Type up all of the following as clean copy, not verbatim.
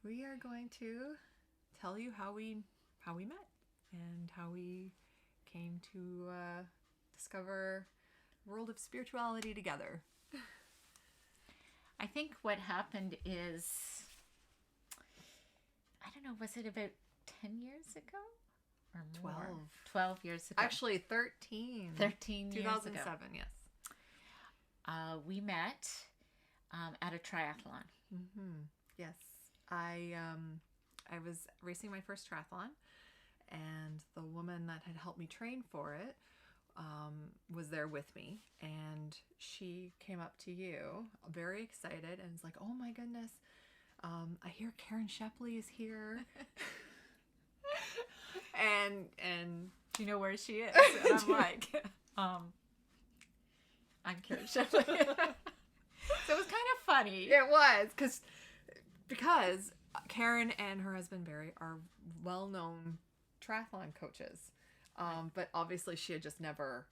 we are going to tell you how we met and how we came to discover the world of spirituality together. I think what happened is, I don't know, was it about 10 years ago or more? 12 years ago. Actually, 13. 13 years 2007, ago. yes. We met at a triathlon. Mm-hmm. Yes. I was racing my first triathlon, and the woman that had helped me train for it was there with me, and she came up to you very excited and was like, oh my goodness, I hear Caron Shepley is here. and Do you know where she is? And I'm like, I'm Caron Shepley. So it was kind of funny. It was, because Caron and her husband Barry are well-known triathlon coaches. But obviously she had just never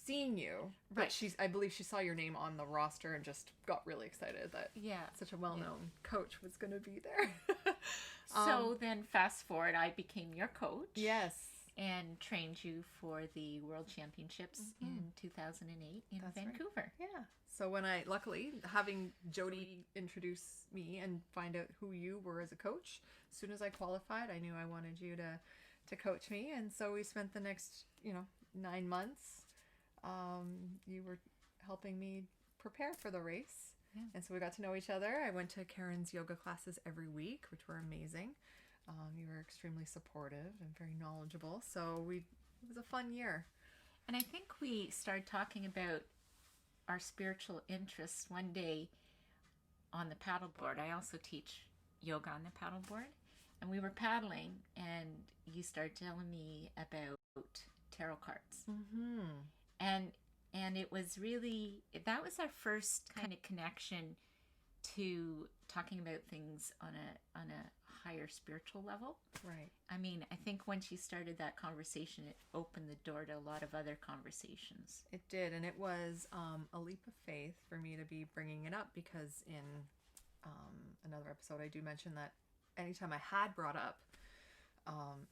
seen you. But Right. I believe she saw your name on the roster and just got really excited that such a well-known coach was going to be there. So then fast forward, I became your coach. Yes. And trained you for the World Championships in 2008 in That's Vancouver. Right. Yeah. So when luckily, having Jody introduce me and find out who you were as a coach, as soon as I qualified, I knew I wanted you to coach me. And so we spent the next, 9 months. You were helping me prepare for the race. Yeah. And so we got to know each other. I went to Caron's yoga classes every week, which were amazing. You were extremely supportive and very knowledgeable. So it was a fun year. And I think we started talking about our spiritual interests one day on the paddleboard. I also teach yoga on the paddleboard. And we were paddling, and you started telling me about tarot cards. Mm-hmm. And it was really, that was our first kind of connection to talking about things on a higher spiritual level. Right. I mean, I think once you started that conversation, it opened the door to a lot of other conversations. It did, and it was a leap of faith for me to be bringing it up, because in another episode I do mention that anytime I had brought up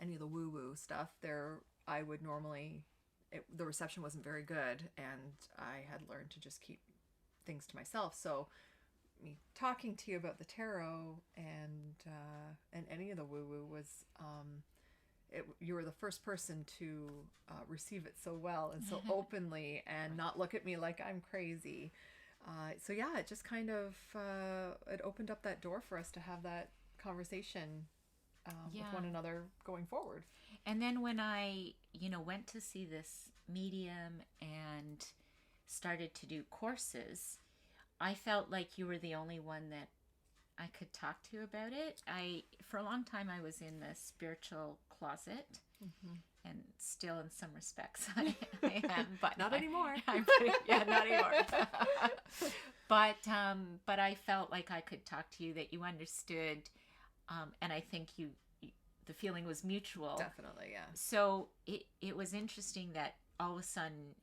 any of the woo-woo stuff, I would normally, the reception wasn't very good, and I had learned to just keep things to myself. So me talking to you about the tarot and any of the woo-woo was, you were the first person to receive it so well and so openly and not look at me like I'm crazy. So yeah, it just kind of, it opened up that door for us to have that conversation with one another going forward. And then when I, went to see this medium and started to do courses, I felt like you were the only one that I could talk to about it. For a long time, I was in the spiritual closet, and still in some respects I am, but not anymore. Not anymore. But I felt like I could talk to you, that you understood, and I think the feeling was mutual. Definitely, yeah. So it was interesting that all of a sudden,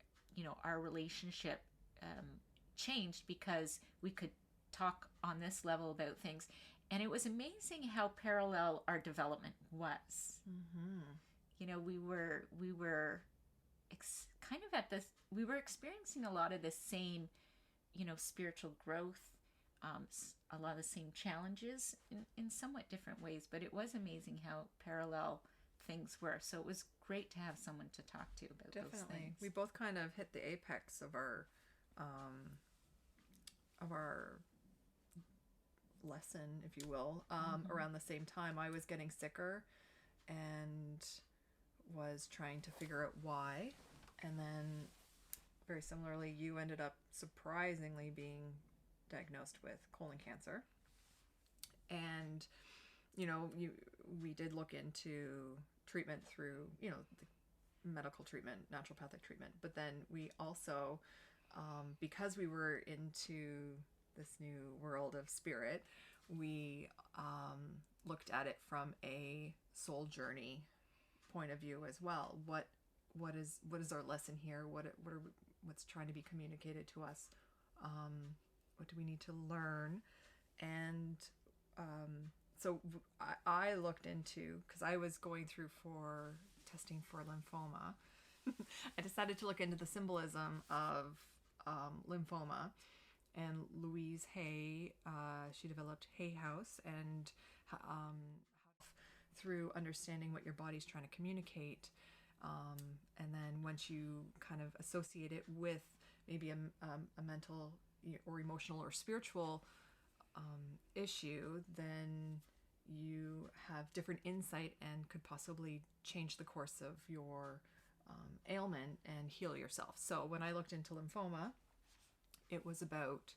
our relationship changed because we could talk on this level about things, and it was amazing how parallel our development was. We were kind of at this, we were experiencing a lot of the same spiritual growth, a lot of the same challenges in somewhat different ways, but it was amazing how parallel things were. So it was great to have someone to talk to about those things. We both kind of hit the apex of our lesson, if you will, around the same time. I was getting sicker and was trying to figure out why, and then very similarly, you ended up surprisingly being diagnosed with colon cancer. And we did look into treatment through the medical treatment, naturopathic treatment, but then we also, because we were into this new world of spirit, we looked at it from a soul journey point of view as well. What is our lesson here? What's trying to be communicated to us? What do we need to learn? And I looked into, because I was going through for testing for lymphoma. I decided to look into the symbolism of lymphoma. And Louise Hay, she developed Hay House, and through understanding what your body's trying to communicate. And then once you kind of associate it with maybe a mental or emotional or spiritual issue, then you have different insight and could possibly change the course of your ailment and heal yourself. So when I looked into lymphoma, it was about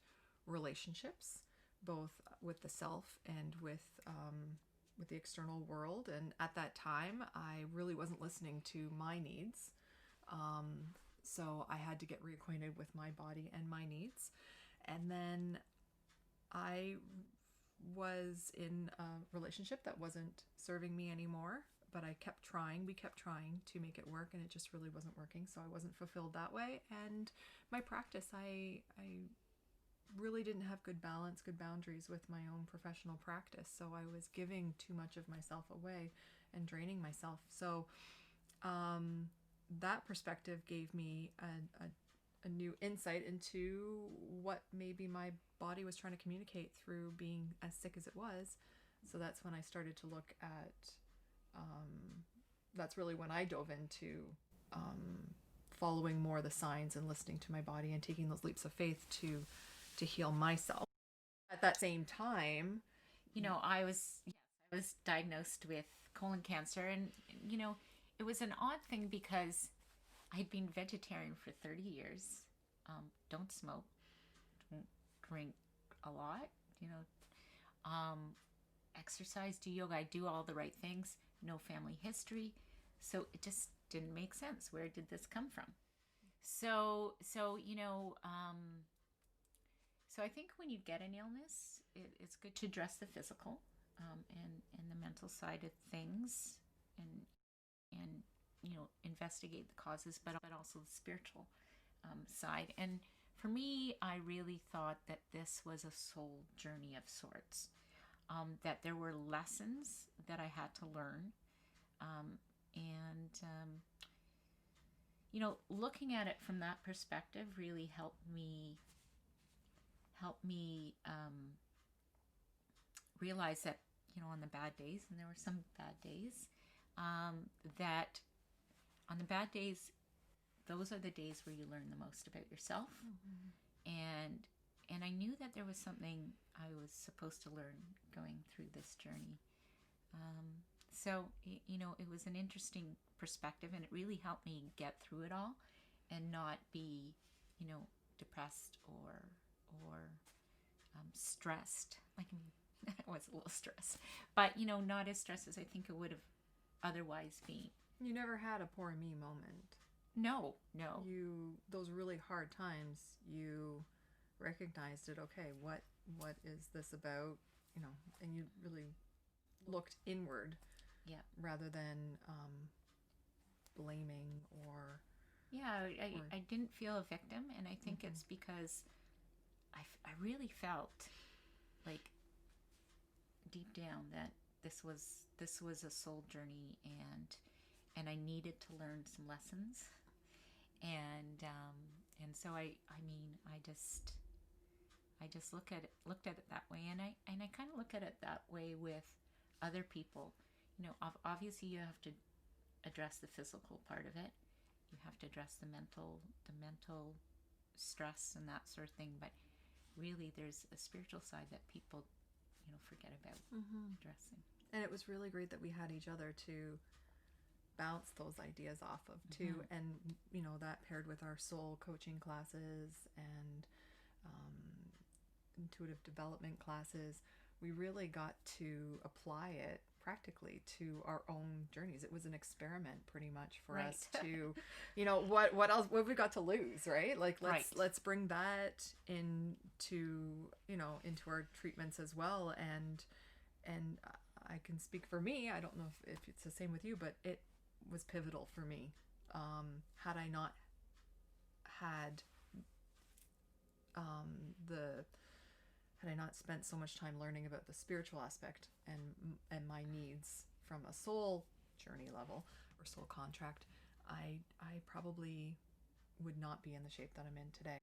relationships, both with the self and with the external world. And at that time, I really wasn't listening to my needs. So I had to get reacquainted with my body and my needs. And then I was in a relationship that wasn't serving me anymore, but I kept trying. We kept trying to make it work, and it just really wasn't working. So I wasn't fulfilled that way. And my practice, I really didn't have good balance, good boundaries with my own professional practice. So I was giving too much of myself away and draining myself. So that perspective gave me a new insight into what maybe my body was trying to communicate through being as sick as it was. So that's when I started to look at, that's really when I dove into following more of the signs and listening to my body and taking those leaps of faith to heal myself. At that same time, I was diagnosed with colon cancer, and it was an odd thing because I'd been vegetarian for 30 years. Don't smoke, don't drink a lot, exercise, do yoga, I do all the right things, no family history. So it just didn't make sense. Where did this come from? So I think when you get an illness, it's good to address the physical and the mental side of things, and investigate the causes, but also the spiritual side. And for me, I really thought that this was a soul journey of sorts, that there were lessons that I had to learn, looking at it from that perspective really helped me realize that, on the bad days, and there were some bad days, that on the bad days, those are the days where you learn the most about yourself. Mm-hmm. And I knew that there was something I was supposed to learn going through this journey. So it was an interesting perspective, and it really helped me get through it all and not be, depressed or stressed. I was a little stressed, but not as stressed as I think it would have otherwise been. You never had a poor me moment. No. Those really hard times, you recognized it. Okay, what is this about? And you really looked inward. Yeah. Rather than blaming or. Yeah, I didn't feel a victim, and I think it's because I really felt like deep down that this was a soul journey, and I needed to learn some lessons, and so I just looked at it that way, and I kind of look at it that way with other people. Obviously you have to address the physical part of it. You have to address the mental stress and that sort of thing, but really there's a spiritual side that people forget about addressing. And it was really great that we had each other to bounce those ideas off of too. And that paired with our soul coaching classes and intuitive development classes, we really got to apply it practically to our own journeys. It was an experiment pretty much for us to, what else, what have we got to lose, right? Like, let's bring that into our treatments as well. And I can speak for me. I don't know if it's the same with you, but it was pivotal for me. Had I not had had I not spent so much time learning about the spiritual aspect and my needs from a soul journey level or soul contract, I probably would not be in the shape that I'm in today.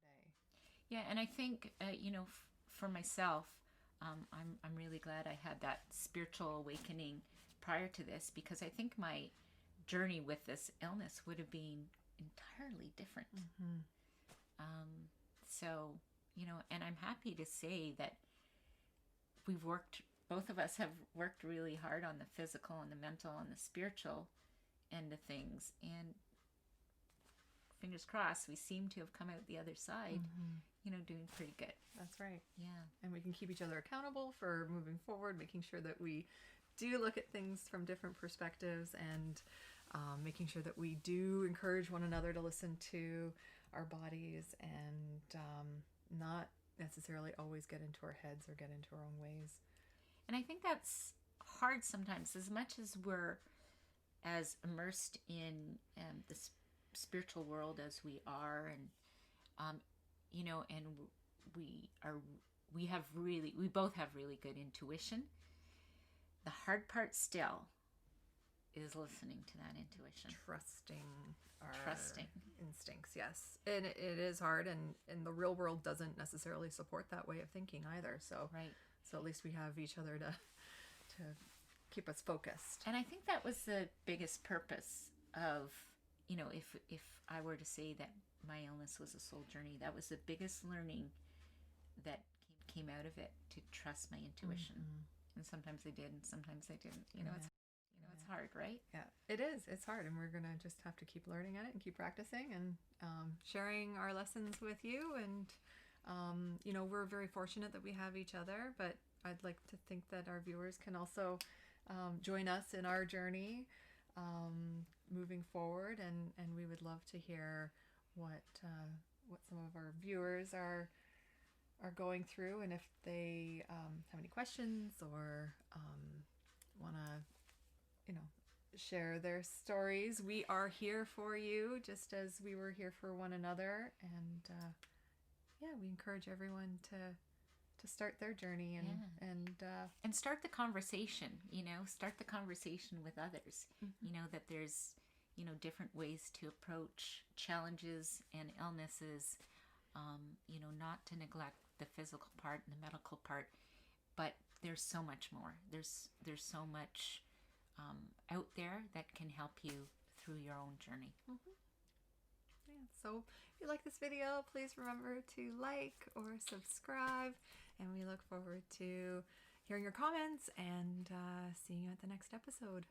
Yeah, and I think for myself, I'm really glad I had that spiritual awakening prior to this, because I think my journey with this illness would have been entirely different. Mm-hmm. So, and I'm happy to say that both of us have worked really hard on the physical and the mental and the spiritual end of things. And fingers crossed, we seem to have come out the other side, doing pretty good. That's right. Yeah. And we can keep each other accountable for moving forward, making sure that we do look at things from different perspectives, and making sure that we do encourage one another to listen to our bodies and not necessarily always get into our heads or get into our own ways. And I think that's hard sometimes, as much as we're as immersed in the spiritual world as we are, and and we both have really good intuition. The hard part still is listening to that intuition, trusting our trusting instincts. Yes, and it is hard, and the real world doesn't necessarily support that way of thinking either. So right. So at least we have each other to keep us focused. And I think that was the biggest purpose of, if I were to say that my illness was a soul journey, that was the biggest learning that came out of it, to trust my intuition. And sometimes I did, and sometimes I didn't. It's hard, right? Yeah, it is. It's hard, and we're gonna just have to keep learning at it and keep practicing and sharing our lessons with you. And we're very fortunate that we have each other, but I'd like to think that our viewers can also join us in our journey moving forward, and we would love to hear what some of our viewers are going through, and if they have any questions or want to share their stories. We are here for you, just as we were here for one another. And we encourage everyone to start their journey and start the conversation. Start the conversation with others. That there's different ways to approach challenges and illnesses. Not to neglect the physical part and the medical part, but there's so much more. There's so much out there that can help you through your own journey. Yeah, so if you like this video, please remember to like or subscribe, and we look forward to hearing your comments and seeing you at the next episode.